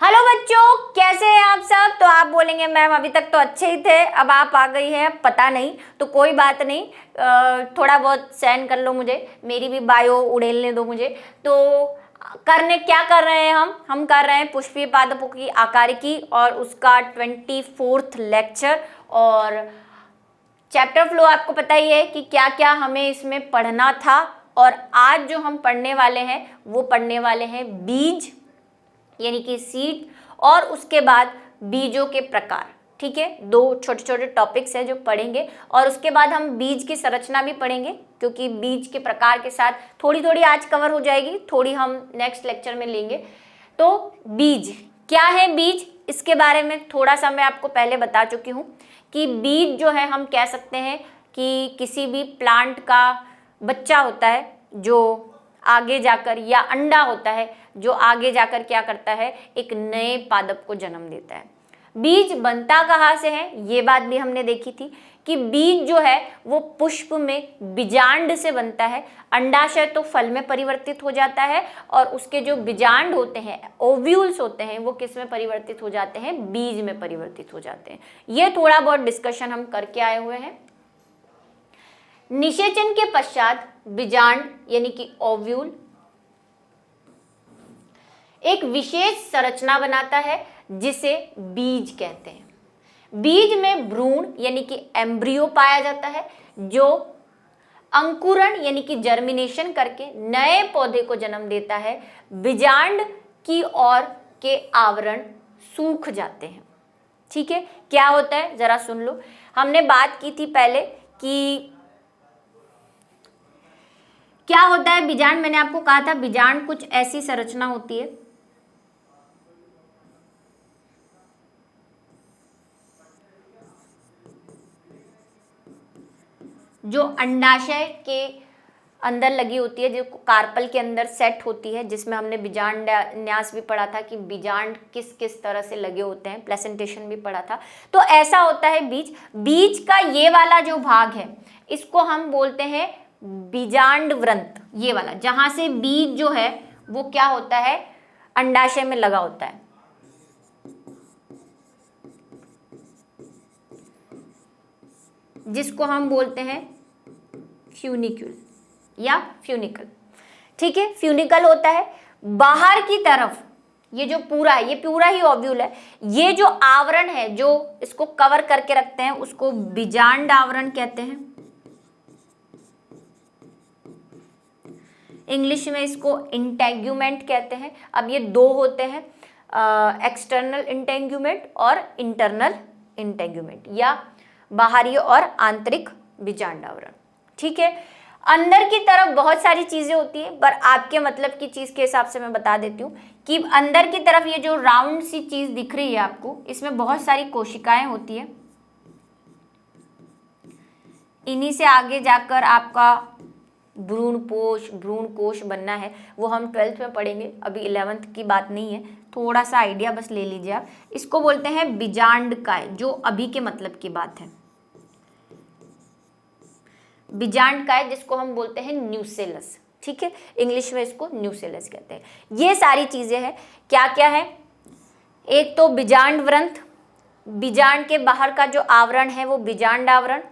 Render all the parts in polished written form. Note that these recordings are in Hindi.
हेलो बच्चों, कैसे हैं आप सब। तो आप बोलेंगे मैम अभी तक तो अच्छे ही थे, अब आप आ गई हैं, पता नहीं। तो कोई बात नहीं, थोड़ा बहुत सहन कर लो, मुझे मेरी भी बायो उड़ेलने दो मुझे। तो क्या कर रहे हैं हम कर रहे हैं पुष्पीय पादपों की आकारिकी और उसका 24th लेक्चर। और चैप्टर फ्लो आपको पता ही है कि क्या क्या हमें इसमें पढ़ना था। और आज जो हम पढ़ने वाले हैं वो पढ़ने वाले हैं बीज यानी कि सीड, और उसके बाद बीजों के प्रकार। ठीक है, दो छोटे छोटे टॉपिक्स हैं जो पढ़ेंगे, और उसके बाद हम बीज की संरचना भी पढ़ेंगे, क्योंकि बीज के प्रकार के साथ थोड़ी थोड़ी आज कवर हो जाएगी, थोड़ी हम नेक्स्ट लेक्चर में लेंगे। तो बीज क्या है, बीज इसके बारे में थोड़ा सा मैं आपको पहले बता चुकी हूँ कि बीज जो है हम कह सकते हैं कि किसी भी प्लांट का बच्चा होता है जो आगे जाकर, या अंडा होता है जो आगे जाकर क्या करता है, एक नए पादप को जन्म देता है। बीज बनता कहाँ से है, ये बात भी हमने देखी थी कि बीज जो है वो पुष्प में बीजांड से बनता है। अंडाशय तो फल में परिवर्तित हो जाता है, और उसके जो बीजांड होते हैं, ओव्यूल्स होते हैं, वो किस में परिवर्तित हो जाते हैं, बीज में परिवर्तित हो जाते हैं। ये थोड़ा बहुत डिस्कशन हम करके आए हुए हैं। निषेचन के पश्चात बीजांड यानी कि ओव्यूल एक विशेष संरचना बनाता है जिसे बीज कहते हैं। बीज में भ्रूण यानी कि एम्ब्रियो पाया जाता है, जो अंकुरण यानी कि जर्मिनेशन करके नए पौधे को जन्म देता है। बीजांड की ओर के आवरण सूख जाते हैं। ठीक है, क्या होता है जरा सुन लो। हमने बात की थी पहले कि क्या होता है बीजांड। मैंने आपको कहा था बीजांड कुछ ऐसी संरचना होती है जो अंडाशय के अंदर लगी होती है, जो कार्पल के अंदर सेट होती है, जिसमें हमने बीजांड न्यास भी पढ़ा था कि बीजांड किस किस तरह से लगे होते हैं, प्लेसेंटेशन भी पढ़ा था। तो ऐसा होता है बीज। बीज का ये वाला जो भाग है इसको हम बोलते हैं बीजांड व्रंत। ये वाला जहां से बीज जो है वो क्या होता है, अंडाशय में लगा होता है, जिसको हम बोलते हैं फ्यूनिक्यूल या फ्यूनिकल। ठीक है, फ्यूनिकल होता है। बाहर की तरफ ये जो पूरा है, ये पूरा ही ओव्यूल है। ये जो आवरण है जो इसको कवर करके रखते हैं उसको बीजांड आवरण कहते हैं। इंग्लिश में इसको इंटेंग्यूमेंट कहते हैं। अब ये दो होते हैं, एक्सटर्नल इंटेंग्यूमेंट और इंटरनल इंटेंग्यूमेंट, या बाहरी और आंतरिक बीजांड आवरण। ठीक है, अंदर की तरफ बहुत सारी चीजें होती हैं, पर आपके मतलब की चीज के हिसाब से मैं बता देती हूँ कि अंदर की तरफ ये जो राउंड सी चीज दिख रही है आपको, इसमें बहुत सारी कोशिकाएं होती है। इन्हीं से आगे जाकर आपका भ्रूण कोश बनना है, वो हम 12th में पढ़ेंगे, अभी 11th की बात नहीं है, थोड़ा सा आइडिया बस ले लीजिए आप। इसको बोलते हैं बीजांडकाय, जो अभी के मतलब की बात है, बीजांडकाय, जिसको हम बोलते हैं न्यूसेलस। ठीक है, इंग्लिश में इसको न्यूसेलस कहते हैं। ये सारी चीजें हैं, क्या क्या है, एक तो बीजांड व्रंत, बीजांड के बाहर का जो आवरण है वो बीजांड आवरण,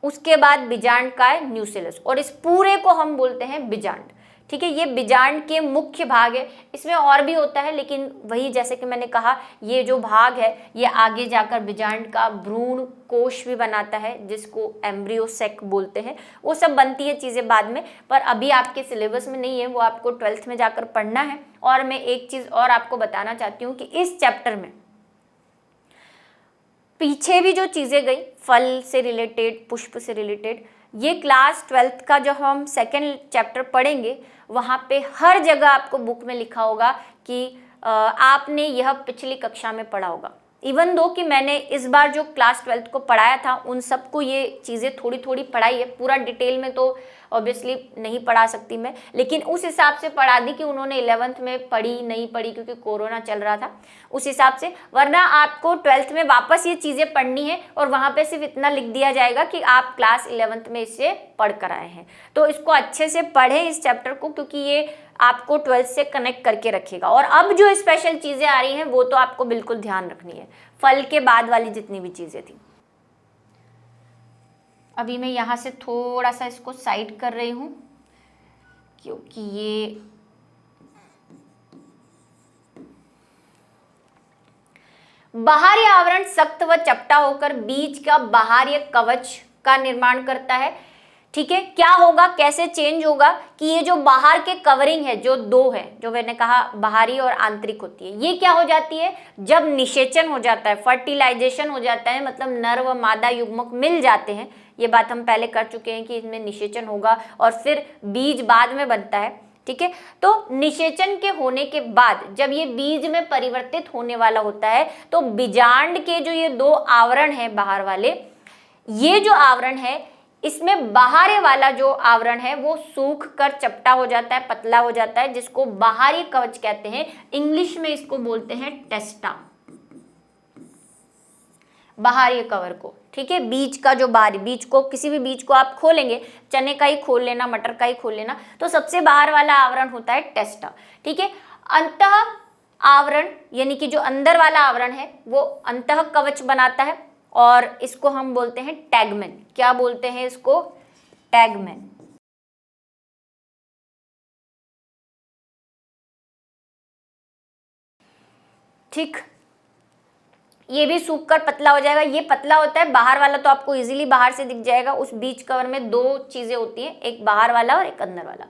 उसके बाद बीजांडकाय, न्यूसेलस, और इस पूरे को हम बोलते हैं बीजांड। ठीक है, ये बीजांड के मुख्य भाग है। इसमें और भी होता है, लेकिन वही जैसे कि मैंने कहा, ये जो भाग है ये आगे जाकर बीजांड का भ्रूण कोश भी बनाता है, जिसको एम्ब्रियो सेक बोलते हैं। वो सब बनती है चीज़ें बाद में, पर अभी आपके सिलेबस में नहीं है, वो आपको 12th में जाकर पढ़ना है। और मैं एक चीज़ और आपको बताना चाहती हूँ कि इस चैप्टर में पीछे भी जो चीज़ें गई, फल से रिलेटेड, पुष्प से रिलेटेड, ये क्लास 12th का जो हम सेकेंड चैप्टर पढ़ेंगे वहाँ पे हर जगह आपको बुक में लिखा होगा कि आपने यह पिछली कक्षा में पढ़ा होगा। इवन दो कि मैंने इस बार जो क्लास 12th को पढ़ाया था उन सबको ये चीज़ें थोड़ी थोड़ी पढ़ाई है, पूरा डिटेल में तो ऑब्वियसली नहीं पढ़ा सकती मैं, लेकिन उस हिसाब से पढ़ा दी कि उन्होंने 11th में पढ़ी नहीं पढ़ी, क्योंकि कोरोना चल रहा था उस हिसाब से। वरना आपको 12th में वापस ये चीज़ें पढ़नी है और वहाँ पे सिर्फ इतना लिख दिया जाएगा कि आप क्लास 11th में इसे पढ़ कर आए हैं। तो इसको अच्छे से पढ़ें इस चैप्टर को, क्योंकि ये आपको 12th से कनेक्ट करके रखेगा। और अब जो स्पेशल चीज़ें आ रही हैं वो तो आपको बिल्कुल ध्यान रखनी है, फल के बाद वाली जितनी भी चीज़ें थी। अभी मैं यहाँ से थोड़ा सा इसको साइड कर रही हूँ, क्योंकि ये बाहरी आवरण सख्त व चपटा होकर बीज का बाहरी कवच का निर्माण करता है। ठीक है, क्या होगा, कैसे चेंज होगा कि ये जो बाहर के कवरिंग है, जो दो है, जो मैंने कहा बाहरी और आंतरिक होती है, ये क्या हो जाती है जब निषेचन हो जाता है, फर्टिलाइजेशन हो जाता है, मतलब नर व मादा युग्मक मिल जाते हैं। ये बात हम पहले कर चुके हैं कि इसमें निषेचन होगा और फिर बीज बाद में बनता है। ठीक है, तो निषेचन के होने के बाद जब ये बीज में परिवर्तित होने वाला होता है, तो बीजांड के जो ये दो आवरण है बाहर वाले, ये जो आवरण है, इसमें बाहरी वाला जो आवरण है वो सूख कर चपटा हो जाता है, पतला हो जाता है, जिसको बाहरी कवच कहते हैं। इंग्लिश में इसको बोलते हैं टेस्टा, बाहरी कवर को। ठीक है, बीज का जो बाहरी, बीज को, किसी भी बीज को आप खोलेंगे, चने का ही खोल लेना, मटर का ही खोल लेना, तो सबसे बाहर वाला आवरण होता है टेस्टा। ठीक है, अंतः आवरण यानी कि जो अंदर वाला आवरण है वो अंतः कवच बनाता है और इसको हम बोलते हैं टैगमेन। क्या बोलते हैं इसको? टैगमेन। ठीक, ये भी सूखकर पतला हो जाएगा। ये पतला होता है, बाहर वाला तो आपको इजीली बाहर से दिख जाएगा। उस बीज कवर में दो चीजें होती हैं, एक बाहर वाला और एक अंदर वाला।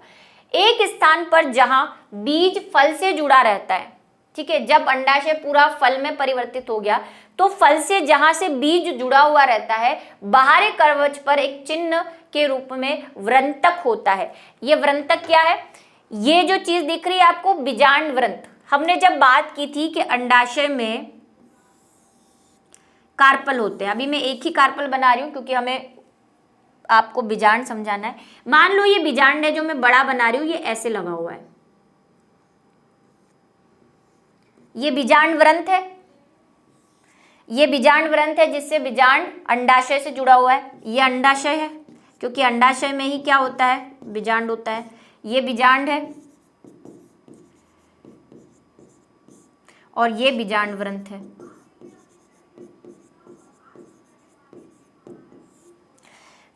एक स्थान पर जहां बीज फल से जुड़ा रहता है, ठीक है, जब अंडाशय पूरा फल में परिवर्तित हो गया तो फल से जहां से बीज जुड़ा हुआ रहता है, बाहरी कवच पर एक चिन्ह के रूप में वृंतक होता है। ये वृंतक क्या है? ये जो चीज दिख रही है आपको, बीजांड वृंत। हमने जब बात की थी कि अंडाशय में कार्पल होते हैं, अभी मैं एक ही कार्पल बना रही हूं क्योंकि हमें आपको बीजांड समझाना है। मान लो ये बीजांड है जो मैं बड़ा बना रही हूं, ये ऐसे लगा हुआ है, ये बीजांड वृंत है। ये बीजांड वृंत है जिससे बीजांड अंडाशय से जुड़ा हुआ है। ये अंडाशय है क्योंकि अंडाशय में ही क्या होता है? बीजांड होता है। ये बीजांड है और ये बीजांड वृंत है।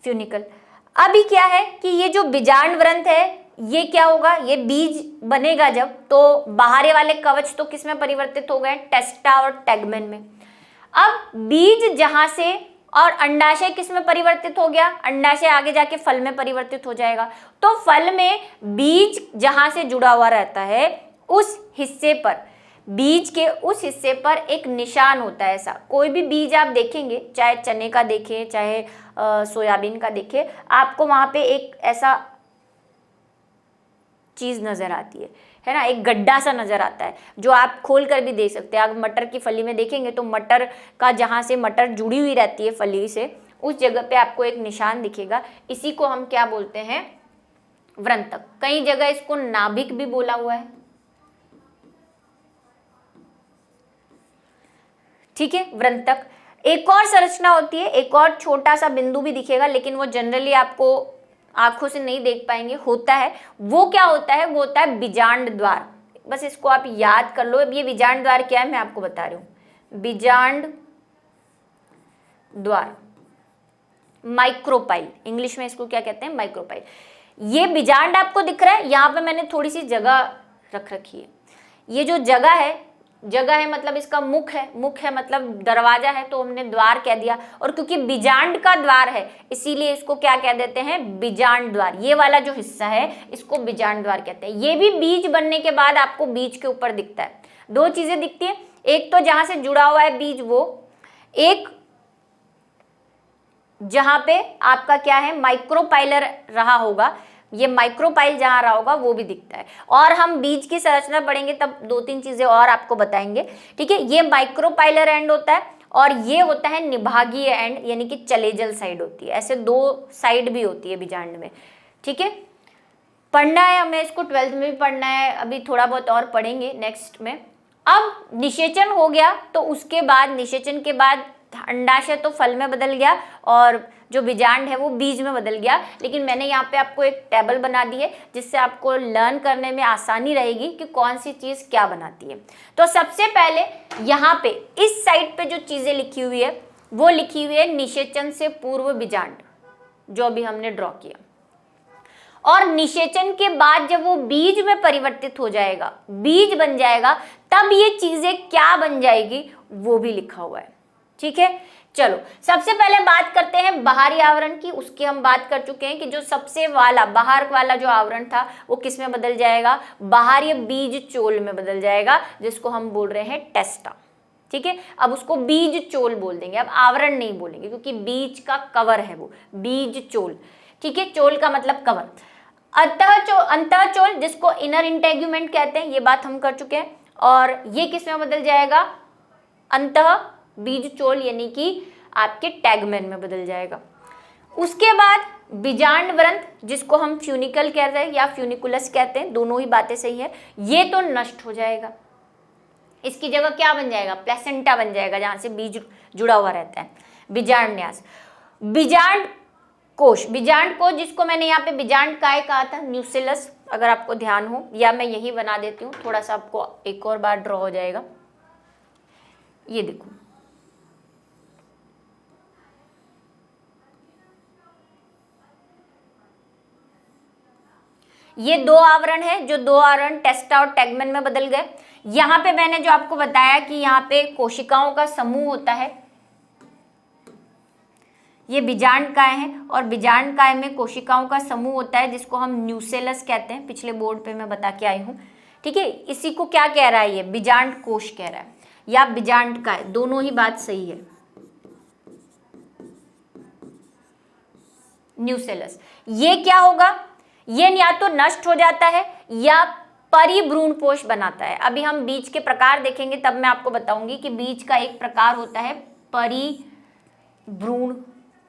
फ्यूनिकल। अभी क्या है कि ये जो बीजांड वृंत है, ये क्या होगा? ये बीज बनेगा जब, तो बाहरी वाले कवच तो किस में परिवर्तित हो गए? टेस्टा और टैगमेन में। अब बीज जहां से, और अंडाशय किस में परिवर्तित हो गया? अंडाशय आगे जाके फल में परिवर्तित हो जाएगा। तो फल में बीज जहां से जुड़ा हुआ रहता है, उस हिस्से पर, बीज के उस हिस्से पर एक निशान होता है। ऐसा कोई भी बीज आप देखेंगे, चाहे चने का देखें, चाहे सोयाबीन का देखें, आपको वहां पे एक ऐसा चीज नजर आती है ना, एक गड्ढा सा नजर आता है जो आप खोल कर भी देख सकते हैं। आप मटर की फली में देखेंगे तो मटर का, जहां से मटर जुड़ी हुई रहती है फली से, उस जगह पे आपको एक निशान दिखेगा। इसी को हम क्या बोलते हैं? वृंतक। कई जगह इसको नाभिक भी बोला हुआ है। ठीक है, वृंतक। एक और संरचना होती है, एक और छोटा सा बिंदु भी दिखेगा, लेकिन वो जनरली आपको आंखों से नहीं देख पाएंगे, होता है। वो क्या होता है? वो होता है बीजांड द्वार। बस इसको आप याद कर लो। अब ये बीजांड द्वार क्या है मैं आपको बता रही हूं। बीजांड द्वार, माइक्रोपाइल, इंग्लिश में इसको क्या कहते हैं? माइक्रोपाइल। ये बीजांड आपको दिख रहा है, यहाँ पे मैंने थोड़ी सी जगह रख रखी है। ये जो जगह है मतलब इसका मुख है, मुख है मतलब दरवाजा है, तो हमने द्वार कह दिया। और क्योंकि बीजांड का द्वार है इसीलिए इसको क्या कह देते हैं? बीजांड द्वार। ये वाला जो हिस्सा है इसको बीजांड द्वार कहते हैं। ये भी बीज बनने के बाद आपको बीज के ऊपर दिखता है। दो चीजें दिखती है, एक तो जहां से जुड़ा हुआ है बीज वो, एक जहां पे आपका क्या है? माइक्रोपाइलर रहा होगा। ये माइक्रोपाइल जहां रहा होगा वो भी दिखता है। और हम बीज की संरचना पढ़ेंगे तब दो तीन चीजें और आपको बताएंगे। ठीक है, ये माइक्रोपाइलर एंड होता है और ये होता है निभागीय एंड, यानी कि चलेजल साइड होती है। ऐसे दो साइड भी होती है बीजांड में। ठीक है, पढ़ना है हमें इसको, 12th में भी पढ़ना है, अभी थोड़ा बहुत और पढ़ेंगे नेक्स्ट में। अब निषेचन हो गया तो उसके बाद, निषेचन के बाद अंडाशय तो फल में बदल गया और जो बीजांड है वो बीज में बदल गया। लेकिन मैंने यहाँ पे आपको एक टेबल बना दी है जिससे आपको लर्न करने में आसानी रहेगी कि कौन सी चीज़ क्या बनाती है। तो सबसे पहले यहाँ पे इस साइड पे जो चीज़ें लिखी हुई है वो लिखी हुई है निषेचन से पूर्व बीजांड, जो अभी हमने ड्रॉ किया। और निषेचन के बाद जब वो बीज में परिवर्तित हो जाएगा, बीज बन जाएगा, तब ये चीजें क्या बन जाएगी वो भी लिखा हुआ है। ठीक है, चलो सबसे पहले बात करते हैं बाहरी आवरण की। उसकी हम बात कर चुके हैं कि जो सबसे वाला बाहर वाला जो आवरण था वो किस में बदल जाएगा, बाहरी बीज चोल में बदल जाएगा, जिसको हम बोल रहे हैं टेस्टा। ठीक है, अब उसको बीज चोल बोल देंगे, अब आवरण नहीं बोलेंगे क्योंकि बीज का कवर है वो, बीज चोल। ठीक है, चोल का मतलब कवर। अंतःचोल जिसको इनर इंटेग्यूमेंट कहते हैं, ये बात हम कर चुके हैं। और ये किस में बदल जाएगा, अंतः बीज चोल यानी कि आपके टैगमेन में बदल जाएगा। उसके बाद बीजांड व्रंथ जिसको हम फ्यूनिकल कहते हैं या फ्यूनिकुलस कहते हैं, दोनों ही बातें सही है, ये तो नष्ट हो जाएगा। इसकी जगह क्या बन जाएगा, प्लेसेंटा बन जाएगा, जहां से बीज जुड़ा हुआ रहता है। बीजांड न्यास, बीजांड कोश, बीजांड कोश जिसको मैंने यहाँ पे बीजांड काय कहा था, न्यूसिलस, अगर आपको ध्यान हो, या मैं यही बना देती हूँ, थोड़ा सा आपको एक और बार ड्रॉ हो जाएगा। ये देखो, ये दो आवरण है, जो दो आवरण टेस्टा और टैगमेन में बदल गए। यहाँ पे मैंने जो आपको बताया कि यहाँ पे कोशिकाओं का समूह होता है, ये बीजांड काय है, और बीजांड काय में कोशिकाओं का समूह होता है जिसको हम न्यूसेलस कहते हैं। पिछले बोर्ड पे मैं बता के आई हूँ। ठीक है, इसी को क्या कह रहा है, ये बीजांड कोश कह रहा है या बीजांड काय, दोनों ही बात सही है। न्यूसेलस, ये क्या होगा, ये या तो नष्ट हो जाता है या परिभ्रूणपोष बनाता है। अभी हम बीज के प्रकार देखेंगे तब मैं आपको बताऊंगी कि बीज का एक प्रकार होता है परिभ्रूण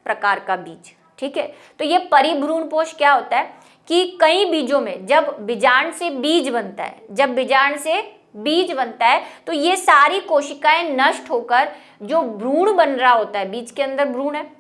प्रकार का बीज। ठीक है, तो ये परिभ्रूणपोष क्या होता है कि कई बीजों में जब बीजांड से बीज बनता है, जब बीजांड से बीज बनता है तो ये सारी कोशिकाएं नष्ट होकर जो भ्रूण बन रहा होता है, बीज के अंदर भ्रूण है,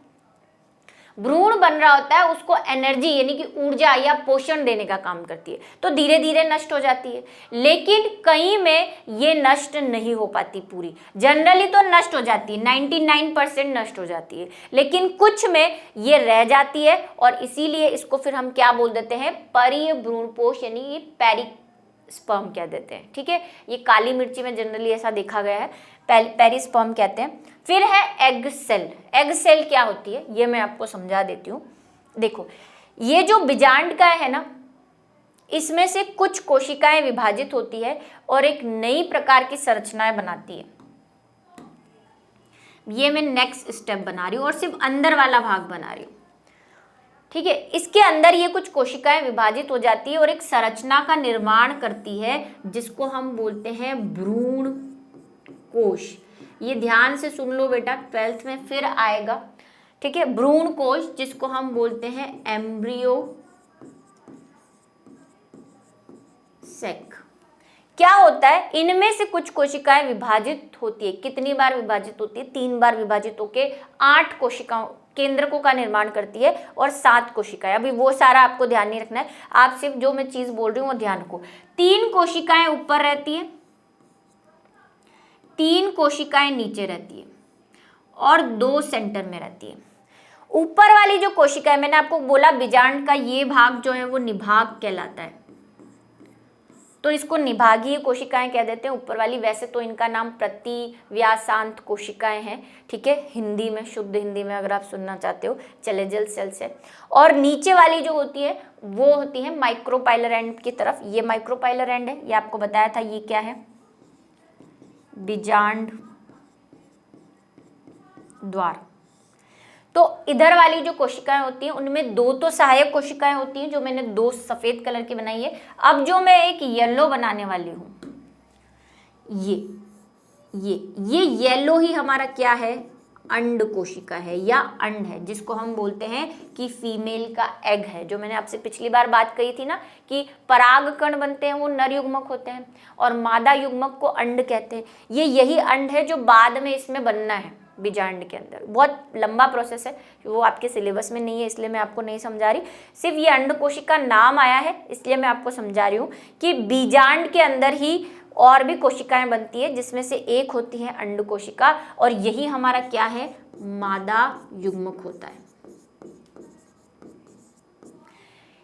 भ्रूण बन रहा होता है, उसको एनर्जी यानी कि ऊर्जा या पोषण देने का काम करती है, तो धीरे धीरे नष्ट हो जाती है। लेकिन कई में ये नष्ट नहीं हो पाती पूरी, जनरली तो नष्ट हो जाती है, 99% नष्ट हो जाती है, लेकिन कुछ में ये रह जाती है और इसीलिए इसको फिर हम क्या बोल देते हैं, परिभ्रूणपोष यानी ये पेरिस्पर्म कह देते हैं। ठीक है, ये काली मिर्ची में जनरली ऐसा देखा गया है, पेरिस्पर्म कहते हैं। फिर है एग सेल। एग सेल क्या होती है ये मैं आपको समझा देती हूँ। देखो, ये जो बीजांड का है ना, इसमें से कुछ कोशिकाएं विभाजित होती है और एक नई प्रकार की संरचनाएं बनाती है। ये मैं नेक्स्ट स्टेप बना रही हूँ और सिर्फ अंदर वाला भाग बना रही हूँ। ठीक है, इसके अंदर ये कुछ कोशिकाएं विभाजित हो जाती है और एक संरचना का निर्माण करती है जिसको हम बोलते हैं भ्रूण कोश। ये ध्यान से सुन लो बेटा, 12th में फिर आएगा। ठीक है, भ्रूण कोश जिसको हम बोलते हैं एम्ब्रियो सेक। क्या होता है, इनमें से कुछ कोशिकाएं विभाजित होती है, कितनी बार विभाजित होती है, 3 बार विभाजित होके 8 कोशिकाओं केंद्रकों का निर्माण करती है और 7 कोशिकाएं। अभी वो सारा आपको ध्यान नहीं रखना है, आप सिर्फ जो मैं चीज बोल रही हूँ वो ध्यान रखो। 3 कोशिकाएं ऊपर रहती है, 3 कोशिकाएं नीचे रहती है और 2 सेंटर में रहती है। ऊपर वाली जो कोशिका है, मैंने आपको बोला बीजांड का ये भाग जो है वो निभाग कहलाता है, तो इसको निभागीय कोशिकाएं कह देते हैं ऊपर वाली। वैसे तो इनका नाम प्रतिव्यासांत कोशिकाएं हैं। ठीक है, हिंदी में, शुद्ध हिंदी में अगर आप सुनना चाहते हो, चलेजल सेल्स है। और नीचे वाली जो होती है वो होती है माइक्रोपाइलर एंड की तरफ। ये माइक्रोपाइलर एंड है, ये आपको बताया था। ये क्या है, बीजांड द्वार। तो इधर वाली जो कोशिकाएं होती हैं उनमें 2 तो सहायक कोशिकाएं होती हैं, जो मैंने 2 सफेद कलर की बनाई है। अब जो मैं एक येलो बनाने वाली हूं, ये येलो ही हमारा क्या है, अंड कोशिका है या अंड है, जिसको हम बोलते हैं कि फीमेल का एग है। जो मैंने आपसे पिछली बार बात कही थी ना कि परागकण बनते हैं वो नर युग्मक होते हैं और मादा युग्मक को अंड कहते हैं। ये यही अंड है जो बाद में इसमें बनना है बीजांड के अंदर। बहुत लंबा प्रोसेस है, वो आपके सिलेबस में नहीं है इसलिए मैं आपको नहीं समझा रही, सिर्फ ये अंड कोशिका नाम आया है इसलिए मैं आपको समझा रही हूँ कि बीजांड के अंदर ही और भी कोशिकाएं बनती है, जिसमें से एक होती है अंड कोशिका और यही हमारा क्या है, मादा युग्मक होता है।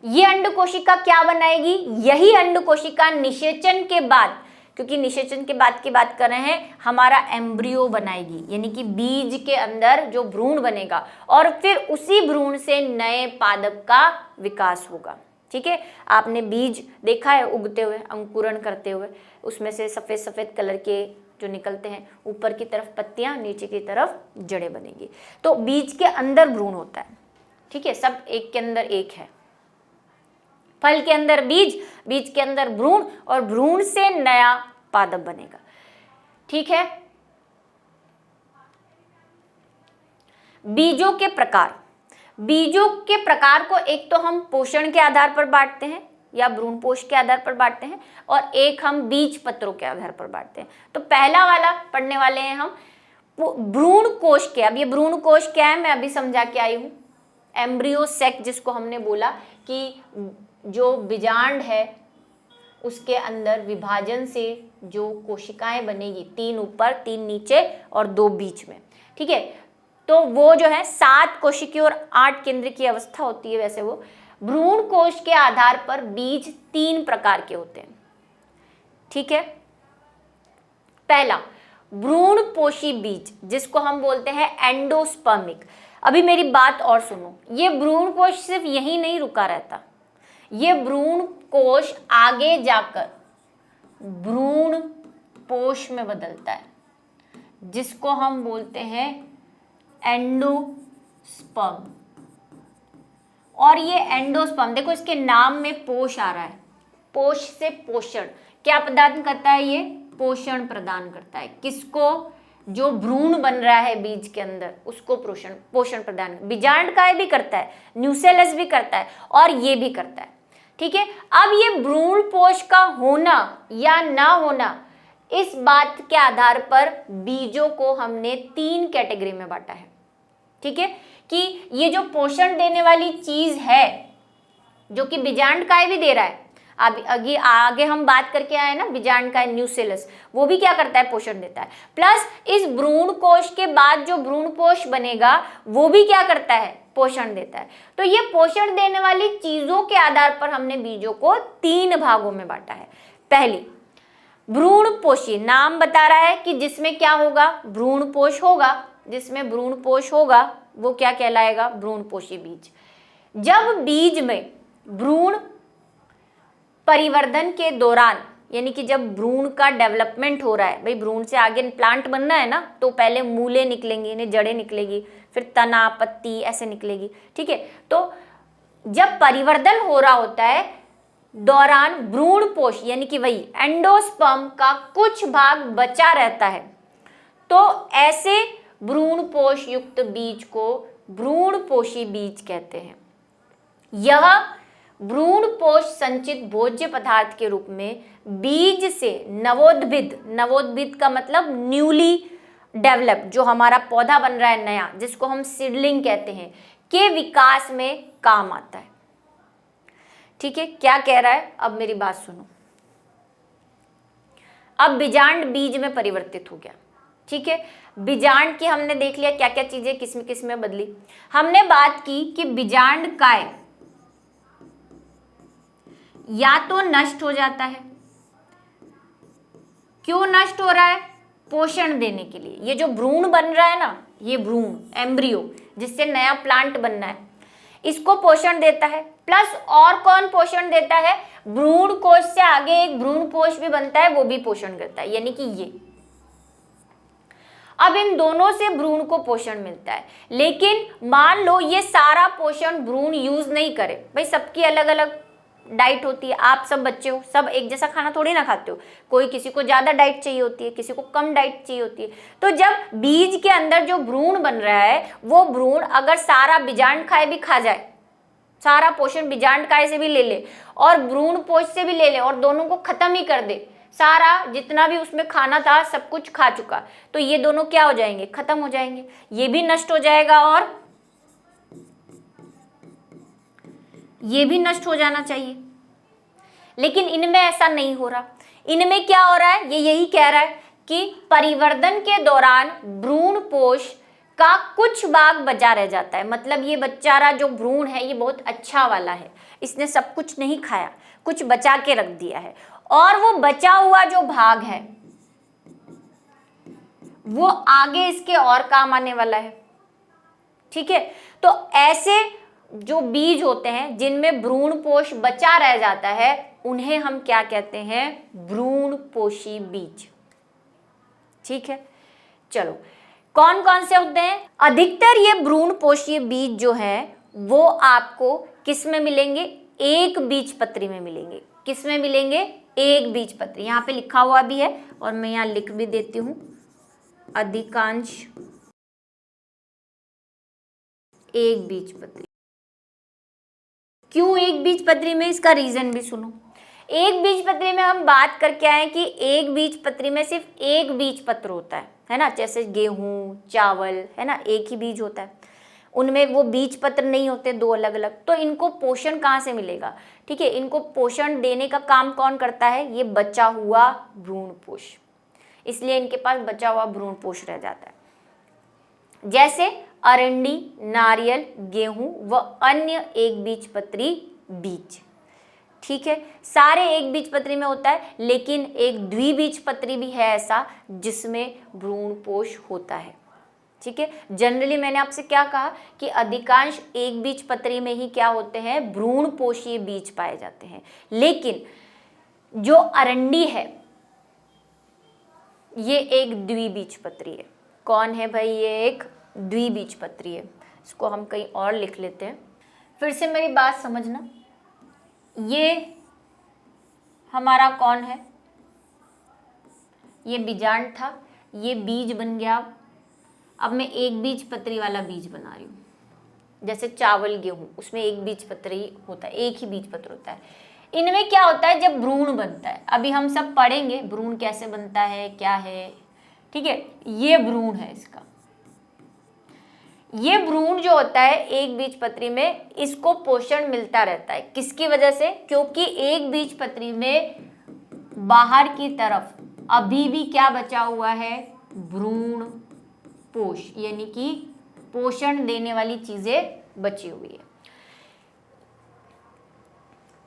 ये अंड कोशिका क्या बनाएगी, यही अंड कोशिका निषेचन के बाद, क्योंकि निषेचन के बाद की बात कर रहे हैं, हमारा एम्ब्रियो बनाएगी, यानी कि बीज के अंदर जो भ्रूण बनेगा और फिर उसी भ्रूण से नए पादप का विकास होगा। ठीक है, आपने बीज देखा है उगते हुए, अंकुरण करते हुए, उसमें से सफ़ेद सफ़ेद कलर के जो निकलते हैं, ऊपर की तरफ पत्तियां, नीचे की तरफ जड़ें बनेगी। तो बीज के अंदर भ्रूण होता है। ठीक है, सब एक के अंदर एक है। फल के अंदर बीज, बीज के अंदर भ्रूण और भ्रूण से नया पादप बनेगा। ठीक है, बीजों के प्रकार, बीजों के प्रकार को एक तो हम पोषण के आधार पर बांटते हैं या भ्रूण पोष के आधार पर बांटते हैं और एक हम बीज पत्रों के आधार पर बांटते हैं। तो पहला वाला पढ़ने वाले हैं हम भ्रूण कोश के। अब ये भ्रूण कोश क्या है मैं अभी समझा के आई हूँ। एम्ब्रियो सेक जिसको हमने बोला कि जो बीजांड है उसके अंदर विभाजन से जो कोशिकाएं बनेगी, 3 ऊपर 3 नीचे और 2 बीच में। ठीक है, तो वो जो है 7 कोशिकीय और 8 केंद्र की अवस्था होती है। वैसे वो भ्रूण कोश के आधार पर बीज 3 प्रकार के होते हैं। ठीक है, पहला भ्रूण पोषी बीज जिसको हम बोलते हैं एंडोस्पर्मिक। अभी मेरी बात और सुनो, ये भ्रूण कोश सिर्फ यही नहीं रुका रहता, ये भ्रूण कोश आगे जाकर भ्रूण पोष में बदलता है जिसको हम बोलते हैं एंडोस्पर्म। और ये एंडोस्पर्म, देखो इसके नाम में पोष आ रहा है, पोष से पोषण क्या प्रदान करता है, ये पोषण प्रदान करता है। किसको, जो भ्रूण बन रहा है बीज के अंदर उसको पोषण प्रदान, बीजांड काय भी करता है, न्यूसेलस भी करता है और ये भी करता है। ठीक है, अब ये भ्रूण पोष का होना या ना होना, इस बात के आधार पर बीजों को हमने 3 कैटेगरी में बांटा है। ठीक है, कि ये जो पोषण देने वाली चीज है जो कि बीजांड काय भी दे रहा है, आगे हम बात करके आए ना, बीजांड काय न्यूसेलस वो भी क्या करता है, पोषण देता है। प्लस इस भ्रूण कोश के बाद जो भ्रूण पोष बनेगा वो भी क्या करता है, पोषण देता है। तो ये पोषण देने वाली चीजों के आधार पर हमने बीजों को 3 भागों में बांटा है। पहली भ्रूण पोषी, नाम बता रहा है कि जिसमें क्या होगा, भ्रूण पोष होगा, जिसमें भ्रूण पोष होगा वो क्या कहलाएगा, भ्रूण पोषी बीज। जब बीज में भ्रूण परिवर्धन के दौरान, यानी कि जब भ्रूण का डेवलपमेंट हो रहा है, भाई भ्रूण से आगे प्लांट बनना है ना, तो पहले मूलें निकलेंगी, यानी जड़ें निकलेगी, फिर तना पत्ती ऐसे निकलेगी। ठीक है, तो जब परिवर्धन हो रहा होता है दौरान भ्रूण पोष यानी कि वही एंडोस्पर्म का कुछ भाग बचा रहता है, तो ऐसे भ्रूण पोष युक्त बीज को भ्रूण पोषी बीज कहते हैं। यह भ्रूण पोष संचित भोज्य पदार्थ के रूप में बीज से नवोद्भिद का मतलब न्यूली डेवलप्ड, जो हमारा पौधा बन रहा है नया, जिसको हम सीडलिंग कहते हैं, के विकास में काम आता है। ठीक है, क्या कह रहा है, अब मेरी बात सुनो। अब बीजांड बीज में परिवर्तित हो गया। ठीक है, बीजांड की हमने देख लिया क्या क्या चीजें किस में बदली। हमने बात की कि बीजांड काय या तो नष्ट हो जाता है, क्यों नष्ट हो रहा है, पोषण देने के लिए। ये जो भ्रूण बन रहा है ना, ये भ्रूण एम्ब्रियो जिससे नया प्लांट बनना है, इसको पोषण देता है। प्लस और कौन पोषण देता है, भ्रूण कोश से आगे एक भ्रूण पोष भी बनता है, वो भी पोषण करता है, यानी कि ये। अब इन दोनों से भ्रूण को पोषण मिलता है, लेकिन मान लो ये सारा पोषण भ्रूण यूज नहीं करे, भाई सबकी अलग अलग डाइट होती है, आप सब बच्चे हो, सब एक जैसा खाना थोड़ी ना खाते हो, कोई किसी को ज़्यादा डाइट चाहिए होती है, किसी को कम डाइट चाहिए होती है। तो जब बीज के अंदर जो भ्रूण बन रहा है, वो भ्रूण अगर सारा बीजांड खाए भी खा जाए, सारा पोषण बीजांड काय से भी ले ले और भ्रूण पोष से भी ले ले और दोनों को खत्म ही कर दे, सारा जितना भी उसमें खाना था सब कुछ खा चुका, तो ये दोनों क्या हो जाएंगे, खत्म हो जाएंगे, ये भी नष्ट हो जाएगा और ये भी नष्ट हो जाना चाहिए। लेकिन इनमें ऐसा नहीं हो रहा। इनमें क्या हो रहा है, ये यही कह रहा है कि परिवर्तन के दौरान भ्रूण पोष का कुछ भाग बचा रह जाता है। मतलब ये बेचारा जो भ्रूण है ये बहुत अच्छा वाला है, इसने सब कुछ नहीं खाया, कुछ बचा के रख दिया है, और वो बचा हुआ जो भाग है वो आगे इसके और काम आने वाला है। ठीक है, तो ऐसे जो बीज होते हैं जिनमें भ्रूण पोष बचा रह जाता है, उन्हें हम क्या कहते हैं, भ्रूण पोषी बीज। ठीक है, चलो कौन कौन से होते हैं, अधिकतर ये भ्रूण पोषी बीज जो है वो आपको किस में मिलेंगे, एक बीजपत्री में मिलेंगे। किस में मिलेंगे, एक बीजपत्री। यहाँ पे लिखा हुआ भी है और मैं यहाँ लिख भी देती हूँ, अधिकांश एक बीजपत्री। क्यों एक बीजपत्री में, इसका रीजन भी सुनो। एक बीजपत्री में हम बात करके आए कि एक बीजपत्री में सिर्फ एक बीजपत्र होता है ना, जैसे गेहूं, चावल, है ना, एक ही बीज होता है, उनमें वो बीजपत्र नहीं होते दो अलग अलग। तो इनको पोषण कहाँ से मिलेगा, ठीक है, इनको पोषण देने का काम कौन करता है, ये बचा हुआ भ्रूणपोष, इसलिए इनके पास बचा हुआ भ्रूणपोष रह जाता है। जैसे अरंडी, नारियल, गेहूं व अन्य एक बीजपत्री बीज। ठीक है, सारे एक बीजपत्री में होता है, लेकिन एक द्विबीजपत्री भी है ऐसा जिसमें भ्रूणपोष होता है। ठीक है, जनरली मैंने आपसे क्या कहा कि अधिकांश एक बीजपत्री में ही क्या होते हैं, भ्रूणपोषीय बीज पाए जाते हैं। लेकिन जो अरंडी है ये एक द्विबीजपत्री है। कौन है भाई, ये एक द्विबीजपत्री है। इसको हम कहीं और लिख लेते हैं। फिर से मेरी बात समझना, ये हमारा कौन है, ये बीजांड था, ये बीज बन गया। अब मैं एक बीजपत्री वाला बीज बना रही हूँ, जैसे चावल, गेहूं, उसमें एक बीजपत्री होता है, एक ही बीजपत्र होता है। इनमें क्या होता है, जब भ्रूण बनता है, अभी हम सब पढ़ेंगे भ्रूण कैसे बनता है, क्या है। ठीक है, ये भ्रूण है इसका, ये भ्रूण जो होता है एक बीजपत्री में, इसको पोषण मिलता रहता है। किसकी वजह से, क्योंकि एक बीजपत्री में बाहर की तरफ अभी भी क्या बचा हुआ है, भ्रूण पोष, यानी कि पोषण देने वाली चीजें बची हुई है।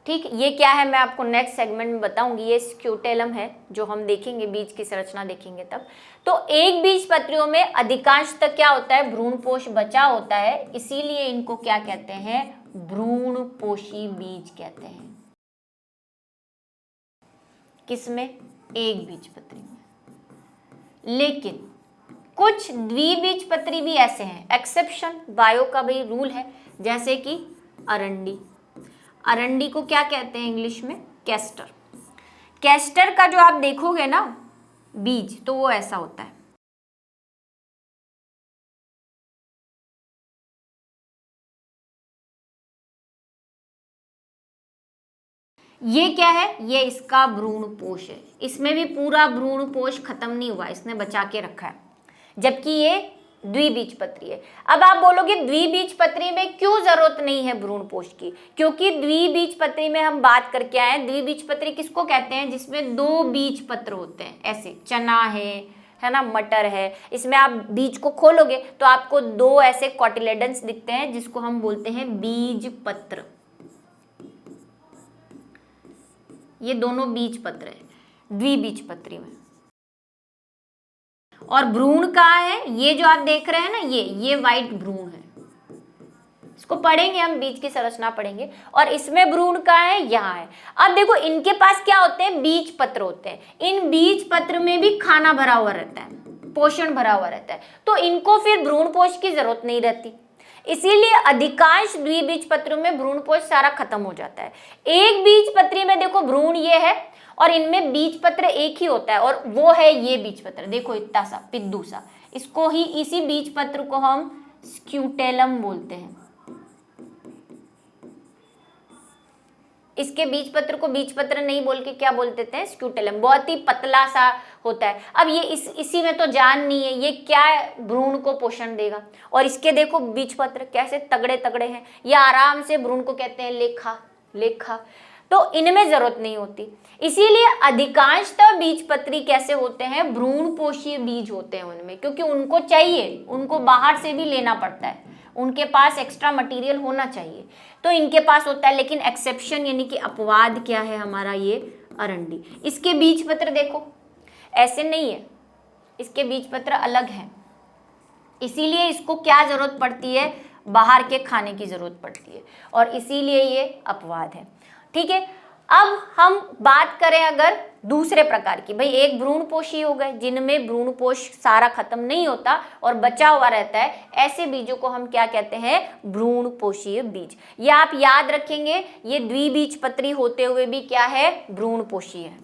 ठीक, ये क्या है मैं आपको नेक्स्ट सेगमेंट में बताऊंगी। ये स्क्यूटेलम है जो हम देखेंगे, बीज की संरचना देखेंगे तब। तो एक बीजपत्रियों में अधिकांश तक क्या होता है, भ्रूणपोष बचा होता है, इसीलिए इनको क्या कहते हैं, भ्रूणपोषी बीज कहते हैं। किसमें, एक बीजपत्री में। लेकिन कुछ द्विबीजपत्री भी ऐसे हैं, एक्सेप्शन, बायो का भी रूल है, जैसे कि अरंडी। अरंडी को क्या कहते हैं इंग्लिश में, कैस्टर। कैस्टर का जो आप देखोगे ना बीज, तो वो ऐसा होता है। ये क्या है, ये इसका भ्रूणपोष है। इसमें भी पूरा भ्रूणपोष खत्म नहीं हुआ, इसने बचा के रखा है, जबकि ये द्विबीजपत्री है। अब आप बोलोगे द्विबीजपत्री में क्यों जरूरत नहीं है भ्रूणपोष की, क्योंकि द्विबीजपत्री में हम बात करके आए हैं, द्विबीजपत्री किसको कहते हैं, जिसमें दो बीजपत्र होते हैं। ऐसे चना है ना, मटर है, इसमें आप बीज को खोलोगे तो आपको दो ऐसे कॉटिलेडन्स दिखते हैं जिसको हम बोलते हैं बीजपत्र। ये दोनों बीजपत्र है द्विबीजपत्री में। और भ्रूण कहाँ है, ये जो आप देख रहे हैं ना, ये व्हाइट भ्रूण है, इसको पढ़ेंगे हम, बीज की संरचना पढ़ेंगे। और इसमें भ्रूण कहाँ है, यहाँ है। अब देखो इनके पास क्या होते हैं, बीज पत्र होते हैं। इन बीज पत्र में भी खाना भरा हुआ रहता है, पोषण भरा हुआ रहता है, तो इनको फिर भ्रूणपोष की जरूरत नहीं रहती। इसीलिए अधिकांश द्विबीजपत्रों में भ्रूणपोष सारा खत्म हो जाता है। एक बीजपत्री में देखो भ्रूण ये है और इनमें बीजपत्र एक ही होता है और वो है ये बीजपत्र, देखो इतना सा पिद्दू सा, इसको ही इसी बीजपत्र को हम स्क्यूटेलम बोलते हैं। इसके बीजपत्र को बीजपत्र नहीं बोल के क्या बोल देते हैं, स्क्यूटेलम। बहुत ही पतला सा होता है। अब ये इसी में तो जान नहीं है, ये क्या भ्रूण को पोषण देगा। और इसके देखो बीजपत्र कैसे तगड़े तगड़े हैं, ये आराम से भ्रूण को कहते हैं लेखा लेखा, तो इनमें जरूरत नहीं होती। इसीलिए अधिकांशतः बीजपत्री कैसे होते हैं, भ्रूणपोषीय बीज होते हैं उनमें, क्योंकि उनको चाहिए, उनको बाहर से भी लेना पड़ता है, उनके पास एक्स्ट्रा मटेरियल होना चाहिए, तो इनके पास होता है। लेकिन एक्सेप्शन यानी कि अपवाद क्या है हमारा, ये अरंडी। इसके बीजपत्र देखो ऐसे नहीं है, इसके बीजपत्र अलग हैं, इसीलिए इसको क्या जरूरत पड़ती है, बाहर के खाने की जरूरत पड़ती है, और इसीलिए ये अपवाद है। ठीक है, अब हम बात करें अगर दूसरे प्रकार की, भाई एक भ्रूणपोषी हो गए जिनमें भ्रूणपोष सारा खत्म नहीं होता और बचा हुआ रहता है, ऐसे बीजों को हम क्या कहते हैं, भ्रूणपोषीय बीज। ये आप याद रखेंगे, ये द्विबीजपत्री होते हुए भी क्या है, भ्रूणपोषी है,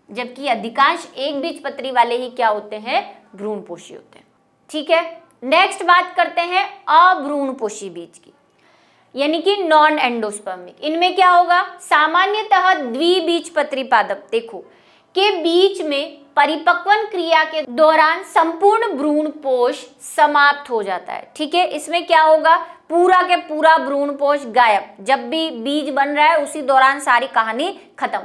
जबकि अधिकांश एक बीजपत्री वाले ही क्या होते हैं, भ्रूणपोषी होते हैं। ठीक है, नेक्स्ट बात करते हैं अभ्रूणपोषी बीज की, यानी कि नॉन एंडोस्पर्मिक। इनमें क्या होगा, सामान्यतः द्विबीजपत्री पादप देखो के बीच में परिपक्वन क्रिया के दौरान संपूर्ण भ्रूणपोष समाप्त हो जाता है। ठीक है, इसमें क्या होगा, पूरा के पूरा भ्रूणपोष गायब, जब भी बीज बन रहा है उसी दौरान सारी कहानी खत्म।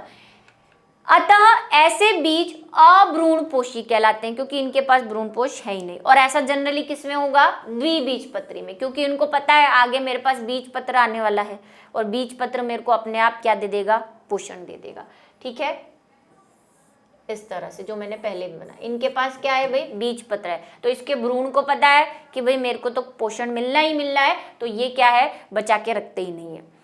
अतः ऐसे बीज अभ्रूणपोषी कहलाते हैं, क्योंकि इनके पास भ्रूणपोष है ही नहीं। और ऐसा जनरली किसमें होगा, द्विबीजपत्री में, क्योंकि इनको पता है आगे मेरे पास बीजपत्र आने वाला है और बीजपत्र मेरे को अपने आप क्या दे देगा, पोषण दे देगा। ठीक है, इस तरह से जो मैंने पहले भी बनाया, इनके पास क्या है भाई, बीजपत्र है, तो इसके भ्रूण को पता है कि भाई मेरे को तो पोषण मिलना ही मिलना है, तो ये क्या है, बचा के रखते ही नहीं है।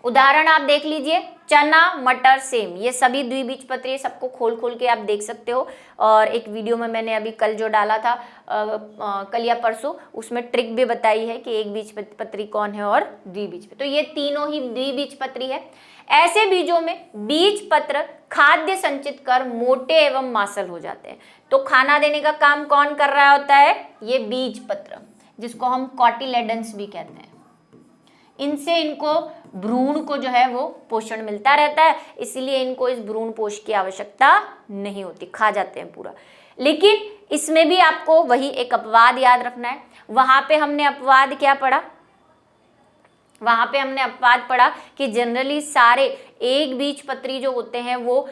उदाहरण आप देख लीजिए, चना, मटर, सेम, ये सभी द्विबीजपत्री, सबको खोल खोल के आप देख सकते हो। और एक वीडियो में मैंने अभी कल जो डाला था, कल या परसों, उसमें ट्रिक भी बताई है कि एक बीजपत्री कौन है और द्विबीजपत्री, तो ये तीनों ही द्विबीजपत्री है। ऐसे बीजों में बीजपत्र खाद्य संचित कर मोटे एवं मांसल हो जाते हैं। तो खाना देने का काम कौन कर रहा होता है, ये बीजपत्र, जिसको हम कॉटिलेडन्स भी कहते हैं। इनसे इनको भ्रूण को जो है वो पोषण मिलता रहता है, इसीलिए इनको इस भ्रूण पोष की आवश्यकता नहीं होती, खा जाते हैं पूरा। लेकिन इसमें भी आपको वही एक अपवाद याद रखना है। वहां पे हमने अपवाद क्या पढ़ा, वहां पे हमने अपवाद पढ़ा कि जनरली सारे एक बीजपत्री जो होते हैं वो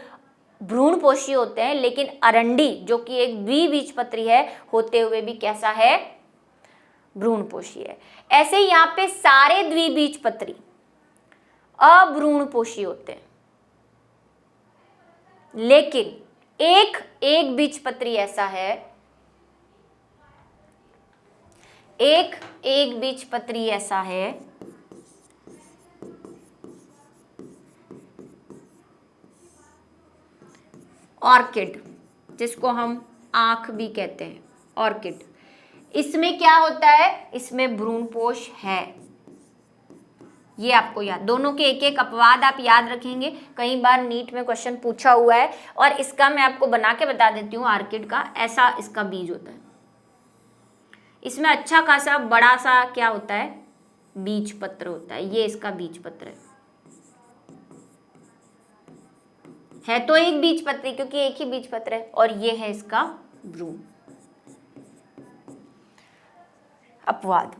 भ्रूणपोषी होते हैं, लेकिन अरंडी जो कि एक द्विबीजपत्री है होते हुए भी कैसा है, भ्रूणपोषी है। ऐसे यहाँ पे सारे द्विबीजपत्री अभ्रूणपोषी होते हैं, लेकिन एक बीजपत्री ऐसा है, एक बीजपत्री ऐसा है ऑर्किड, जिसको हम आंख भी कहते हैं, ऑर्किड। इसमें क्या होता है, इसमें भ्रूणपोष है, ये आपको याद, दोनों के एक एक अपवाद आप याद रखेंगे। कई बार नीट में क्वेश्चन पूछा हुआ है, और इसका मैं आपको बना के बता देती हूँ, ऑर्किड का ऐसा इसका बीज होता है। इसमें अच्छा खासा बड़ा सा क्या होता है, बीज पत्र होता है, ये इसका बीज पत्र है तो एक बीज पत्री, क्योंकि एक ही बीज पत्र है, और ये है इसका भ्रूण। अपवाद,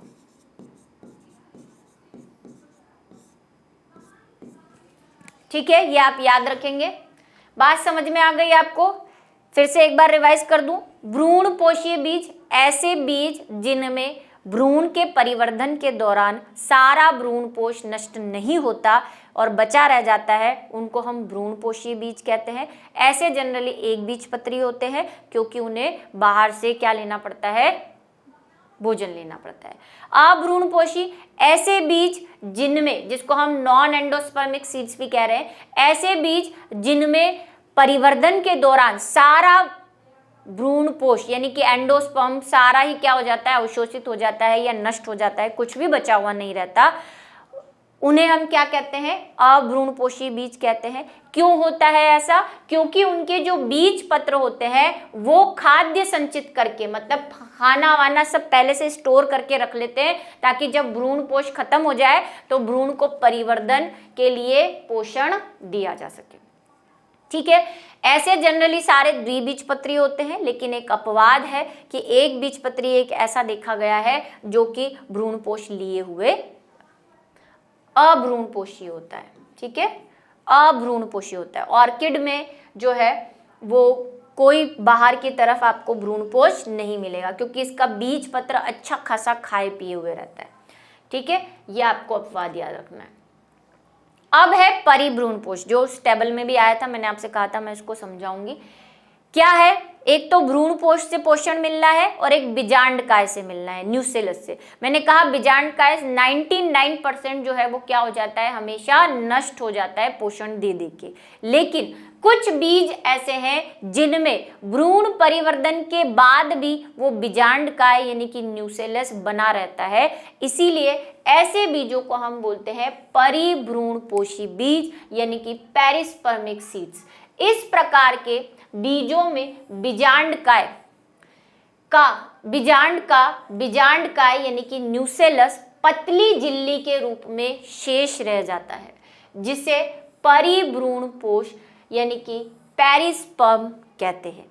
ठीक है, ये आप याद रखेंगे। बात समझ में आ गई आपको, फिर से एक बार रिवाइज कर दूं। भ्रूणपोषीय बीज ऐसे बीज जिनमें भ्रूण के परिवर्धन के दौरान सारा भ्रूणपोष नष्ट नहीं होता और बचा रह जाता है, उनको हम भ्रूणपोषीय बीज कहते हैं। ऐसे जनरली एक बीजपत्री होते हैं, क्योंकि उन्हें बाहर से क्या लेना पड़ता है, भोजन लेना पड़ता है। अभ्रूणपोषी ऐसे बीज जिनमें, जिसको हम नॉन एंडोस्पर्मिक सीड्स भी कह रहे हैं, ऐसे बीज जिनमें परिवर्धन के दौरान सारा भ्रूणपोष यानी कि एंडोस्पर्म सारा ही क्या हो जाता है, अवशोषित हो जाता है या नष्ट हो जाता है, कुछ भी बचा हुआ नहीं रहता, उन्हें हम क्या कहते हैं, अभ्रूणपोषी बीज कहते हैं। क्यों होता है ऐसा? क्योंकि उनके जो बीज पत्र होते हैं वो खाद्य संचित करके, मतलब खाना वाना सब पहले से स्टोर करके रख लेते हैं, ताकि जब भ्रूणपोष खत्म हो जाए तो भ्रूण को परिवर्धन के लिए पोषण दिया जा सके। ठीक है, ऐसे जनरली सारे द्विबीजपत्री होते हैं, लेकिन एक अपवाद है कि एक बीजपत्री एक ऐसा देखा गया है जो कि भ्रूणपोष लिए हुए अभ्रूणपोषी होता है। ठीक है, अभ्रूणपोषी होता है। ऑर्किड में जो है वो कोई बाहर की तरफ आपको भ्रूणपोष नहीं मिलेगा, क्योंकि इसका बीज पत्र अच्छा खासा खाए पिए हुए रहता है। ठीक है, ये आपको अपवाद याद रखना है। अब है परिभ्रूणपोष, जो उस टेबल में भी आया था, मैंने आपसे कहा था मैं इसको समझाऊंगी। क्या है? एक तो भ्रूणपोष से पोषण मिलना है और एक बीजांडकाय से मिलना है, न्यूसेलस से। मैंने कहा बीजांडकाय 99% जो है वो क्या हो जाता है, हमेशा नष्ट हो जाता है पोषण दे दे के। लेकिन कुछ बीज ऐसे हैं जिनमें भ्रूण परिवर्धन के बाद भी वो बीजांडकाय यानी कि न्यूसेलस बना रहता है, इसीलिए ऐसे बीजों को हम बोलते हैं परिभ्रूणपोषी बीज यानी कि पेरिस्पर्मिक सीड्स। इस प्रकार के बीजों में बीजांडकाय यानी कि न्यूसेलस पतली झिल्ली के रूप में शेष रह जाता है, जिसे परिभ्रूणपोष यानी कि पेरिस्पर्म कहते हैं,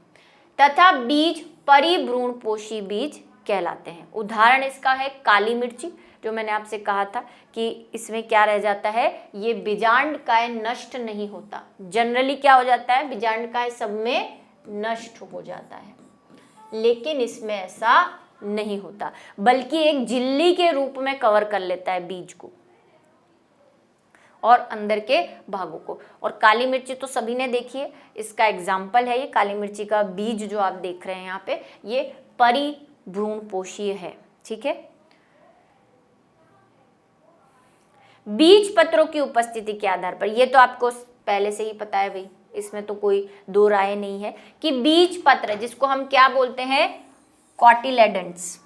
तथा बीज परिभ्रूणपोषी बीज कहलाते हैं। उदाहरण इसका है काली मिर्ची, जो मैंने आपसे कहा था कि इसमें क्या रह जाता है, ये बीजांडकाय नष्ट नहीं होता। जनरली क्या हो जाता है, बीजांडकाय सब में नष्ट हो जाता है, लेकिन इसमें ऐसा नहीं होता, बल्कि एक झिल्ली के रूप में कवर कर लेता है बीज को और अंदर के भागों को। और काली मिर्ची तो सभी ने देखी है, इसका एग्जाम्पल है ये काली मिर्ची का बीज जो आप देख रहे हैं यहाँ पे, ये परिभ्रूणपोषीय है। ठीक है, बीज पत्रों की उपस्थिति के आधार पर, ये तो आपको पहले से ही पता है भाई, इसमें तो कोई दो राय नहीं है कि बीज पत्र जिसको हम क्या बोलते हैं, कॉटिलेडन्स,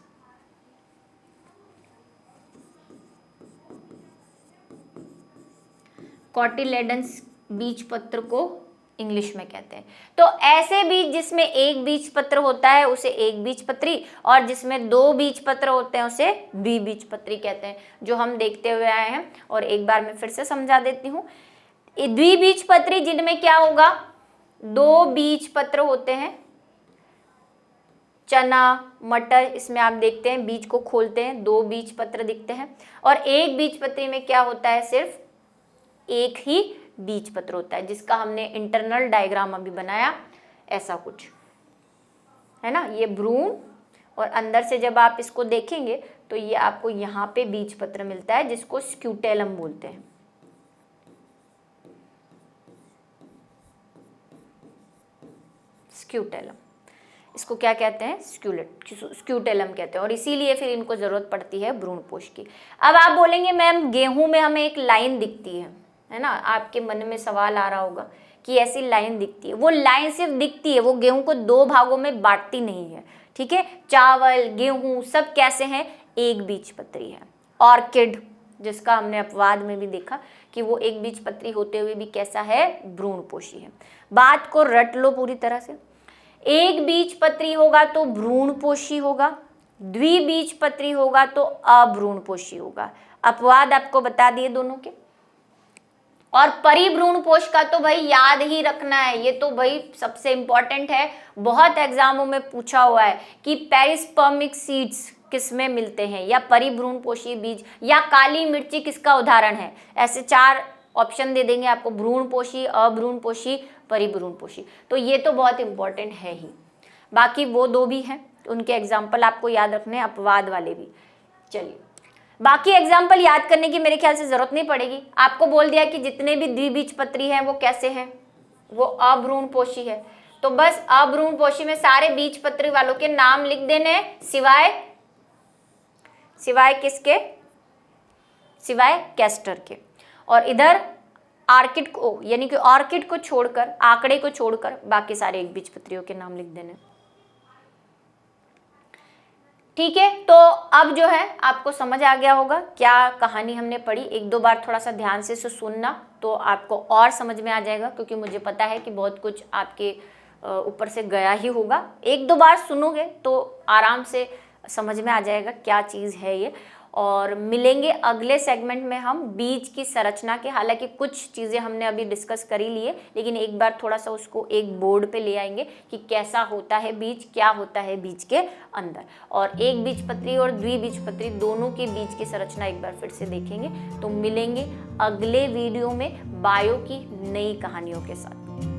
कॉटिलेडन्स बीज पत्र को इंग्लिश में कहते हैं। तो ऐसे बीज जिसमें एक बीज पत्र होता है उसे एक बीजपत्री, और जिसमें दो बीज पत्र होते हैं उसे द्विबीजपत्री कहते हैं, जो हम देखते हुए आए हैं। और एक बार मैं फिर से समझा देती हूँ, द्विबीजपत्री जिनमें क्या होगा, दो बीज पत्र होते हैं, चना, मटर, इसमें आप देखते हैं बीज को खोलते हैं, दो बीज पत्र दिखते हैं। और एक बीजपत्री में क्या होता है, सिर्फ एक ही बीज पत्र होता है, जिसका हमने इंटरनल डायग्राम अभी बनाया, ऐसा कुछ है ना। ये भ्रूण, और अंदर से जब आप इसको देखेंगे तो ये आपको यहाँ पे बीज पत्र मिलता है, जिसको स्क्यूटेलम बोलते हैं। स्क्यूटेलम, इसको क्या कहते हैं, स्क्यूटेलम कहते हैं, और इसीलिए फिर इनको जरूरत पड़ती है भ्रूणपोष की। अब आप बोलेंगे मैम गेहूं में हमें एक लाइन दिखती है ना, आपके मन में सवाल आ रहा होगा कि ऐसी लाइन दिखती है। वो लाइन सिर्फ दिखती है, वो गेहूं को दो भागों में बांटती नहीं है। ठीक है, चावल, गेहूं सब कैसे हैं, एक बीजपत्री है। ऑर्किड, जिसका हमने अपवाद में भी देखा कि वो एक बीजपत्री होते हुए भी कैसा है, भ्रूणपोषी है। बात को रट लो पूरी तरह से, एक बीजपत्री होगा तो भ्रूणपोषी होगा, द्विबीजपत्री होगा तो अभ्रूणपोषी होगा। अपवाद आपको बता दिए दोनों के। और परिभ्रूणपोष का तो भाई याद ही रखना है, ये तो भाई सबसे इंपॉर्टेंट है, बहुत एग्जामों में पूछा हुआ है कि पेरिस्पर्मिक सीड्स किसमें मिलते हैं, या परिभ्रूणपोषी बीज, या काली मिर्ची किसका उदाहरण है। ऐसे चार ऑप्शन दे देंगे आपको, भ्रूणपोषी, अभ्रूणपोषी, परिभ्रूणपोषी। तो ये तो बहुत इंपॉर्टेंट है ही। बाकी वो दो भी हैं, उनके एग्जाम्पल आपको याद रखने, अपवाद वाले भी। चलिए, बाकी एग्जाम्पल याद करने की मेरे ख्याल से जरूरत नहीं पड़ेगी। आपको बोल दिया कि जितने भी द्विबीजपत्री हैं वो कैसे हैं, वो अभ्रूणपोषी है। तो बस अभ्रूणपोषी में सारे बीजपत्री वालों के नाम लिख देने, सिवाय किसके, सिवाय कैस्टर के। और इधर आर्किड को, यानी कि ऑर्किड को छोड़कर, आंकड़े को छोड़कर बाकी सारे एक बीजपत्रियों के नाम लिख देने। ठीक है, तो अब जो है आपको समझ आ गया होगा क्या कहानी हमने पढ़ी। एक दो बार थोड़ा सा ध्यान से सुनना तो आपको और समझ में आ जाएगा, क्योंकि मुझे पता है कि बहुत कुछ आपके ऊपर से गया ही होगा। एक दो बार सुनोगे तो आराम से समझ में आ जाएगा क्या चीज़ है ये। और मिलेंगे अगले सेगमेंट में हम बीज की संरचना के। हालांकि कुछ चीज़ें हमने अभी डिस्कस कर ही ली है, लेकिन एक बार थोड़ा सा उसको एक बोर्ड पे ले आएंगे कि कैसा होता है बीज, क्या होता है बीज के अंदर। और एक बीजपत्री और द्विबीजपत्री दोनों के बीज की संरचना एक बार फिर से देखेंगे। तो मिलेंगे अगले वीडियो में बायो की नई कहानियों के साथ।